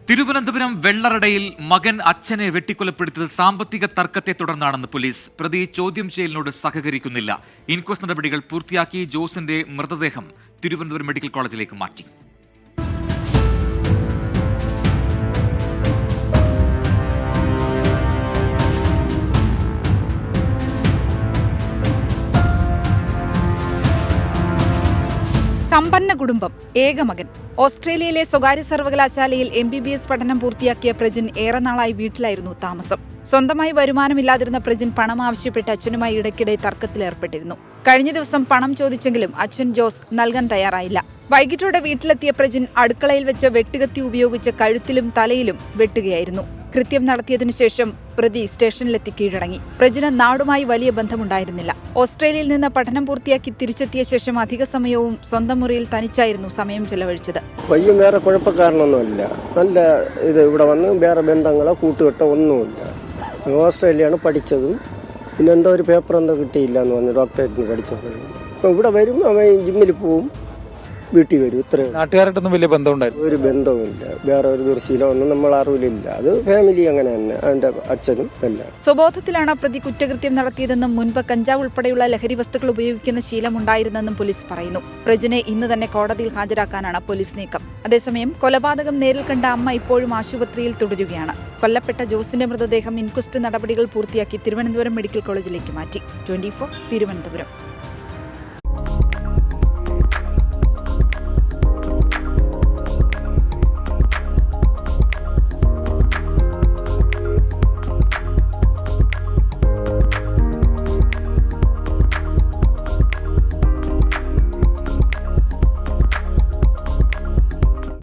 തിരുവനന്തപുരം വെള്ളറടയിൽ മകൻ അച്ഛനെ വെട്ടിക്കൊലപ്പെടുത്തിയത് സാമ്പത്തിക തർക്കത്തെ തുടർന്നാണെന്ന് പോലീസ്. പ്രതി ചോദ്യം ചെയ്യലിനോട് സഹകരിക്കുന്നില്ല. ഇൻക്വസ്റ്റ് നടപടികൾ പൂർത്തിയാക്കി ജോസിന്റെ മൃതദേഹം തിരുവനന്തപുരം മെഡിക്കൽ കോളേജിലേക്ക് മാറ്റി. സമ്പന്ന കുടുംബം, ഏക മകൻ. ഓസ്ട്രേലിയയിലെ സ്വകാര്യ സർവകലാശാലയിൽ MBBS പഠനം പൂർത്തിയാക്കിയ പ്രജിൻ ഏറെ നാളായി വീട്ടിലായിരുന്നു താമസം. സ്വന്തമായി വരുമാനമില്ലാതിരുന്ന പ്രജിൻ പണം ആവശ്യപ്പെട്ട് അച്ഛനുമായി ഇടയ്ക്കിടെ തർക്കത്തിലേർപ്പെട്ടിരുന്നു. കഴിഞ്ഞ ദിവസം പണം ചോദിച്ചെങ്കിലും അച്ഛൻ ജോസ് നൽകാൻ തയ്യാറായില്ല. വൈകിട്ടോടെ വീട്ടിലെത്തിയ പ്രജിൻ അടുക്കളയിൽ വെച്ച് വെട്ടുകത്തി ഉപയോഗിച്ച് കഴുത്തിലും തലയിലും വെട്ടുകയായിരുന്നു. കൃത്യം നടത്തിയതിനു ശേഷം പ്രതി സ്റ്റേഷനിലെത്തി കീഴടങ്ങി. പ്രജിന് നാടുമായി വലിയ ബന്ധമുണ്ടായിരുന്നില്ല. ഓസ്ട്രേലിയയിൽ നിന്ന് പഠനം പൂർത്തിയാക്കി തിരിച്ചെത്തിയ ശേഷം അധിക സമയവും സ്വന്തം മുറിയിൽ തനിച്ചായിരുന്നു സമയം ചെലവഴിച്ചത്. പയ്യൻ വേറെ കുഴപ്പക്കാരനൊന്നുമില്ല. നല്ല ഇവിടെ വന്ന് വേറെ ബന്ധങ്ങളോ കൂട്ടുകെട്ടോ ഒന്നുമില്ല. ഓസ്ട്രേലിയയാണ് പഠിച്ചതും. പിന്നെ എന്തോ ഒരു പേപ്പർ എന്തോ കിട്ടിയില്ല എന്ന് പറഞ്ഞു ഡോക്ടറേറ്റിന് പഠിച്ചപ്പോഴും. അപ്പോൾ ഇവിടെ വരും, അവൻ ജിമ്മിൽ പോവും, വീട്ടിൽ വരും. ഇത്രയും നാട്ടുകാരായിട്ടൊന്നും വലിയ ബന്ധമുണ്ടായിരുന്നു? ഒരു ബന്ധവുമില്ല. വേറെ ഒരു ദുർശീലം ഒന്നും നമ്മൾ അറിവില്ല. അത് ഫാമിലി അങ്ങനെ തന്നെ, അതിന്റെ അച്ഛനും എല്ലാം. സ്വബോധത്തിലാണ് പ്രതി കുറ്റകൃത്യം നടത്തിയതെന്നും മുൻപ് കഞ്ചാവ് ഉൾപ്പെടെയുള്ള ലഹരി വസ്തുക്കൾ ഉപയോഗിക്കുന്ന ശീലമുണ്ടായിരുന്നെന്നും പോലീസ് പറയുന്നു. പ്രജിനെ ഇന്ന് തന്നെ കോടതിയിൽ ഹാജരാക്കാനാണ് പോലീസ് നീക്കം. അതേസമയം കൊലപാതകം നേരിൽ കണ്ട അമ്മ ഇപ്പോഴും ആശുപത്രിയിൽ തുടരുകയാണ്. കൊല്ലപ്പെട്ട ജോസിന്റെ മൃതദേഹം ഇൻക്വസ്റ്റ് നടപടികൾ പൂർത്തിയാക്കി തിരുവനന്തപുരം മെഡിക്കൽ കോളേജിലേക്ക് മാറ്റി. 24 തിരുവനന്തപുരം.